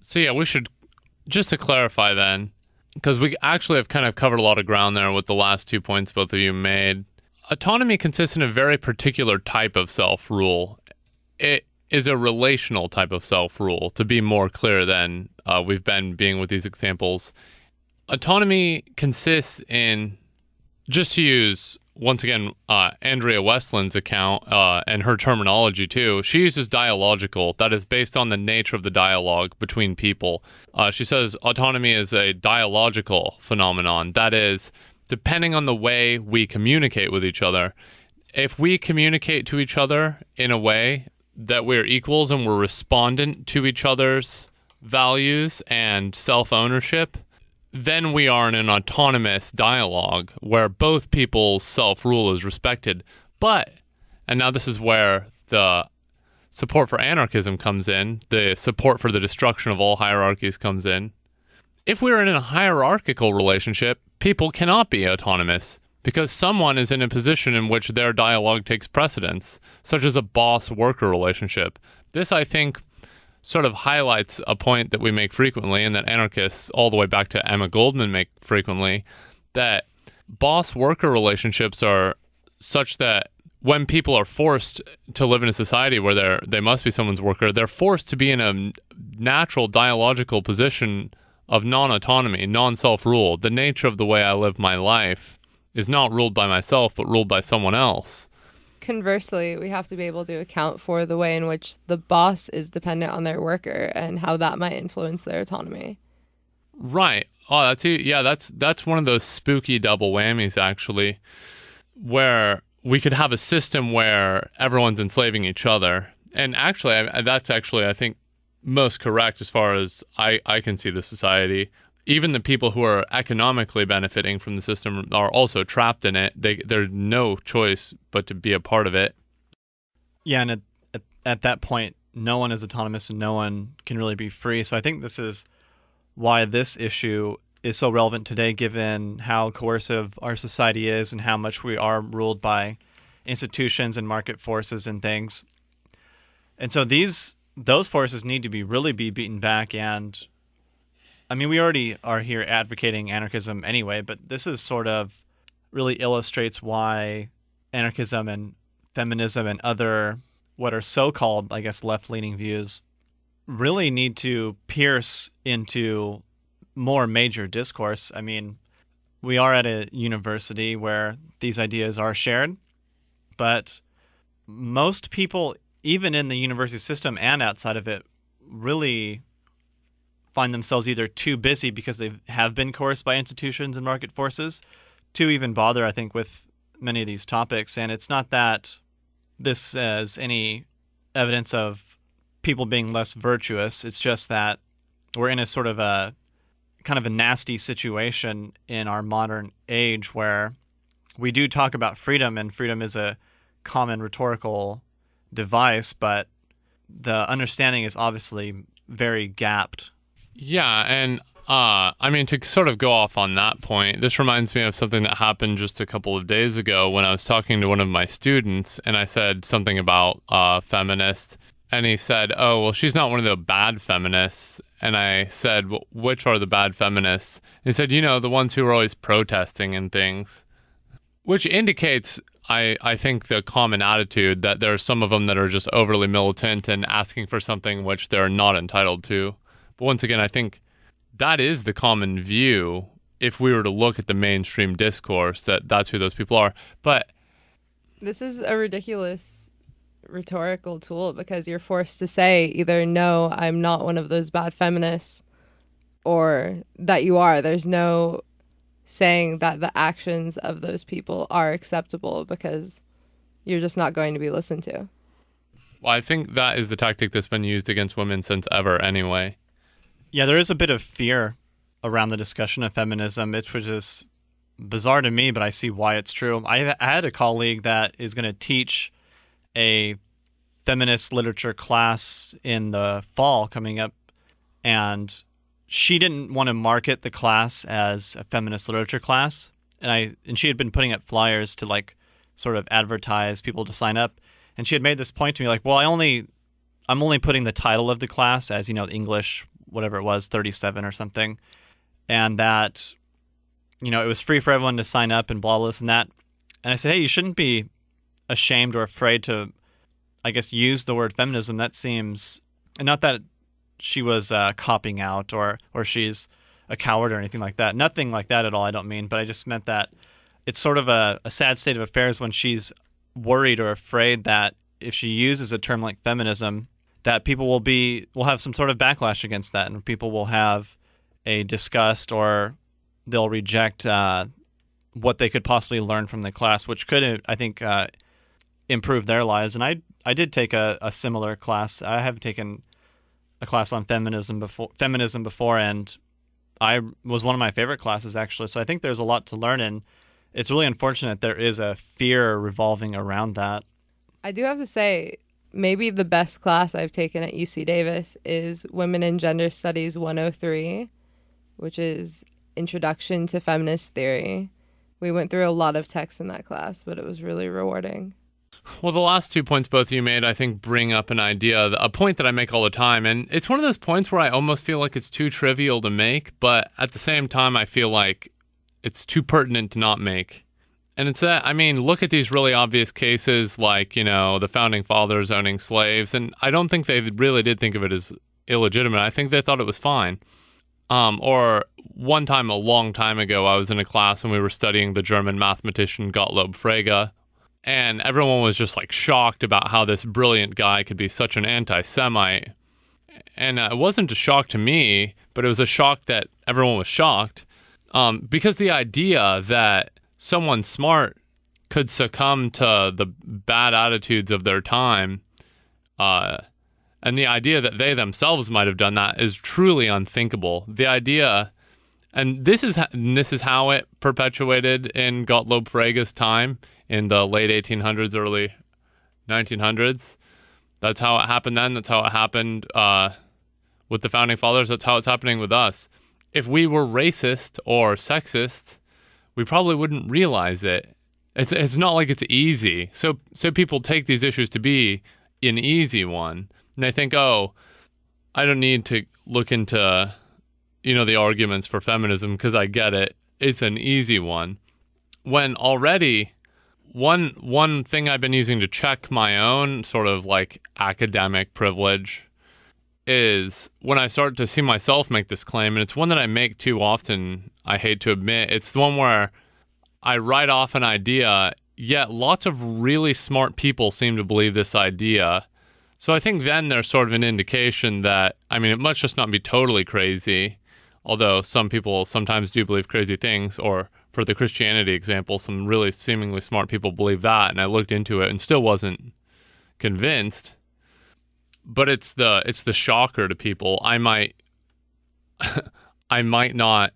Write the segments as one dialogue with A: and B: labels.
A: So yeah, we should, just to clarify then, because we actually have kind of covered a lot of ground there with the last 2 points both of you made. Autonomy consists in a very particular type of self-rule. It is a relational type of self-rule, to be more clear than we've been being with these examples. Autonomy consists in, just to use, once again, Andrea Westland's account and her terminology too, she uses dialogical. That is based on the nature of the dialogue between people. She says autonomy is a dialogical phenomenon. That is, depending on the way we communicate with each other. If we communicate to each other in a way that we're equals and we're respondent to each other's values and self-ownership, then we are in an autonomous dialogue where both people's self-rule is respected. But, and now this is where the support for anarchism comes in, the support for the destruction of all hierarchies comes in. If we're in a hierarchical relationship, people cannot be autonomous because someone is in a position in which their dialogue takes precedence, such as a boss-worker relationship. This, I think, sort of highlights a point that we make frequently and that anarchists all the way back to Emma Goldman make frequently, that boss-worker relationships are such that when people are forced to live in a society where they must be someone's worker, they're forced to be in a natural dialogical position of non-autonomy, non-self-rule. The nature of the way I live my life is not ruled by myself, but ruled by someone else.
B: Conversely, we have to be able to account for the way in which the boss is dependent on their worker and how that might influence their autonomy.
A: Right. Oh, that's one of those spooky double whammies, actually, where we could have a system where everyone's enslaving each other. And actually, that's actually, I think, most correct as far as I can see the society. Even the people who are economically benefiting from the system are also trapped in it. There's no choice but to be a part of it.
C: Yeah, and at that point, no one is autonomous and no one can really be free. So I think this is why this issue is so relevant today, given how coercive our society is and how much we are ruled by institutions and market forces and things. And so those forces need to really be beaten back. And I mean, we already are here advocating anarchism anyway, but this is sort of really illustrates why anarchism and feminism and other what are so-called, I guess, left-leaning views really need to pierce into more major discourse. I mean, we are at a university where these ideas are shared, but most people, even in the university system and outside of it, really find themselves either too busy because they have been coerced by institutions and market forces to even bother, I think, with many of these topics. And it's not that this is any evidence of people being less virtuous. It's just that we're in a sort of a kind of a nasty situation in our modern age where we do talk about freedom, and freedom is a common rhetorical device, but the understanding is obviously very gapped.
A: Yeah, and I mean, to sort of go off on that point, this reminds me of something that happened just a couple of days ago when I was talking to one of my students, and I said something about feminists, and he said, oh, well, she's not one of the bad feminists. And I said, well, which are the bad feminists? And he said, the ones who are always protesting and things, which indicates, I think, the common attitude that there are some of them that are just overly militant and asking for something which they're not entitled to. But once again, I think that is the common view if we were to look at the mainstream discourse, that's who those people are. But
B: this is a ridiculous rhetorical tool because you're forced to say either, no, I'm not one of those bad feminists, or that you are. There's no saying that the actions of those people are acceptable because you're just not going to be listened to.
A: Well, I think that is the tactic that's been used against women since ever anyway.
C: Yeah, there is a bit of fear around the discussion of feminism, which is bizarre to me, but I see why it's true. I had a colleague that is going to teach a feminist literature class in the fall coming up, and she didn't want to market the class as a feminist literature class, and she had been putting up flyers to like sort of advertise people to sign up, and she had made this point to me like, well, I'm only putting the title of the class as, English whatever it was, 37 or something, and that, it was free for everyone to sign up and blah, blah, this and that. And I said, hey, you shouldn't be ashamed or afraid to, I guess, use the word feminism. That seems, and not that she was copping out or she's a coward or anything like that. Nothing like that at all, I don't mean, but I just meant that it's sort of a sad state of affairs when she's worried or afraid that if she uses a term like feminism, that people will have some sort of backlash against that, and people will have a disgust, or they'll reject what they could possibly learn from the class, which could, I think, improve their lives. And I did take a similar class. I have taken a class on feminism before, and I was one of my favorite classes, actually. So I think there's a lot to learn, and it's really unfortunate there is a fear revolving around that.
B: I do have to say, maybe the best class I've taken at UC Davis is Women and Gender Studies 103, which is Introduction to Feminist Theory. We went through a lot of text in that class, but it was really rewarding.
A: Well, the last 2 points both of you made, I think, bring up an idea, a point that I make all the time. And it's one of those points where I almost feel like it's too trivial to make, but at the same time, I feel like it's too pertinent to not make. And it's that, look at these really obvious cases like, the Founding Fathers owning slaves. And I don't think they really did think of it as illegitimate. I think they thought it was fine. Or one time, a long time ago, I was in a class and we were studying the German mathematician Gottlob Frege. And everyone was just shocked about how this brilliant guy could be such an anti-Semite. And it wasn't a shock to me, but it was a shock that everyone was shocked. Because the idea that someone smart could succumb to the bad attitudes of their time, and the idea that they themselves might have done that is truly unthinkable. The idea, and this is how it perpetuated in Gottlob Frege's time in the late 1800s, early 1900s. That's how it happened then. That's how it happened with the Founding Fathers. That's how it's happening with us. If we were racist or sexist, we probably wouldn't realize it. It's not like it's easy. So people take these issues to be an easy one. And they think, oh, I don't need to look into, the arguments for feminism because I get it. It's an easy one. When already one thing I've been using to check my own sort of academic privilege is when I start to see myself make this claim, and it's one that I make too often, I hate to admit. It's the one where I write off an idea, yet lots of really smart people seem to believe this idea. So I think then there's sort of an indication that, it must just not be totally crazy, although some people sometimes do believe crazy things, or for the Christianity example, some really seemingly smart people believe that, and I looked into it and still wasn't convinced. But it's the shocker to people. I might not,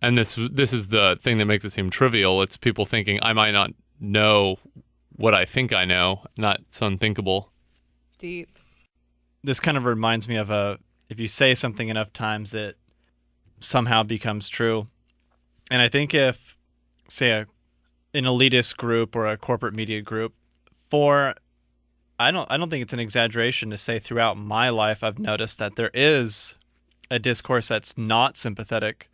A: and this is the thing that makes it seem trivial. It's people thinking I might not know what I think I know. That's unthinkable.
B: Deep.
C: This kind of reminds me of if you say something enough times, it somehow becomes true. And I think if, say, an elitist group or a corporate media group, I don't think it's an exaggeration to say throughout my life I've noticed that there is a discourse that's not sympathetic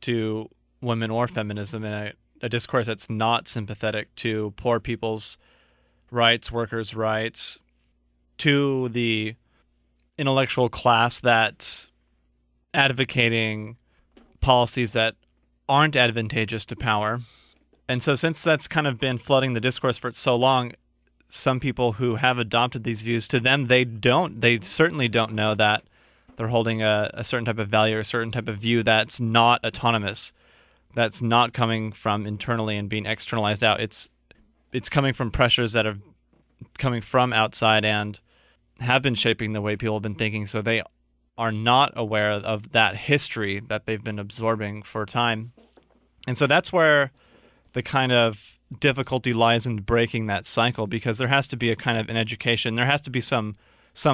C: to women or feminism, and a discourse that's not sympathetic to poor people's rights, workers' rights, to the intellectual class that's advocating policies that aren't advantageous to power. And so since that's kind of been flooding the discourse for so long, some people who have adopted these views, to them, they certainly don't know that they're holding a certain type of value or a certain type of view that's not autonomous, that's not coming from internally and being externalized out. It's coming from pressures that are coming from outside and have been shaping the way people have been thinking, so they are not aware of that history that they've been absorbing for time. And so that's where the kind of difficulty lies in breaking that cycle, because there has to be a kind of an education. There has to be some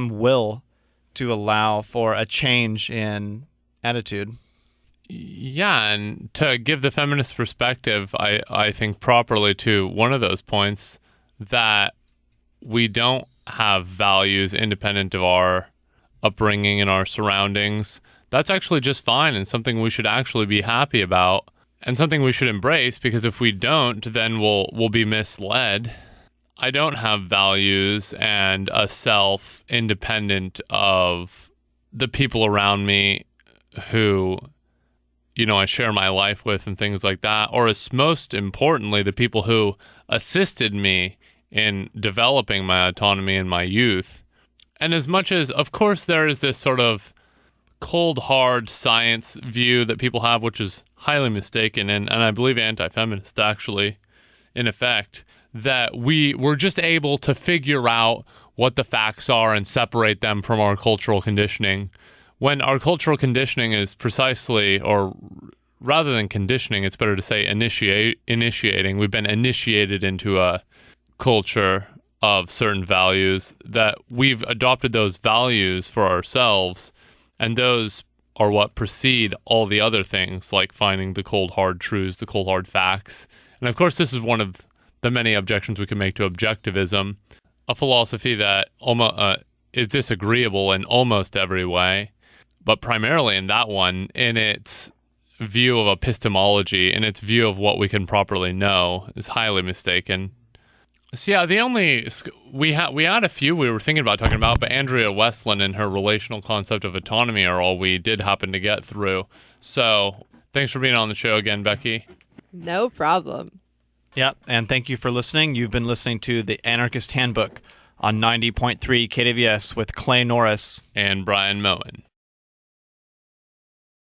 C: will to allow for a change in attitude.
A: Yeah, and to give the feminist perspective, I think properly to one of those points, that we don't have values independent of our upbringing and our surroundings, that's actually just fine and something we should actually be happy about and something we should embrace, because if we don't, then we'll be misled. I don't have values and a self independent of the people around me who, I share my life with and things like that, or as most importantly, the people who assisted me in developing my autonomy in my youth. And as much as, of course, there is this sort of cold, hard science view that people have, which is highly mistaken, and I believe anti-feminist actually, in effect, that we were just able to figure out what the facts are and separate them from our cultural conditioning, when our cultural conditioning is precisely, or rather than conditioning, it's better to say initiating. We've been initiated into a culture of certain values, that we've adopted those values for ourselves, and those are what precede all the other things, like finding the cold hard truths, the cold hard facts. And of course, this is one of the many objections we can make to objectivism, a philosophy that is disagreeable in almost every way, but primarily in that one, in its view of epistemology, in its view of what we can properly know, is highly mistaken. So yeah, we had a few we were thinking about talking about, but Andrea Westland and her relational concept of autonomy are all we did happen to get through. So thanks for being on the show again, Becky.
B: No problem.
C: Yeah, and thank you for listening. You've been listening to the Anarchist Handbook on 90.3 KWS with Clay Norris
A: and Brian Moen.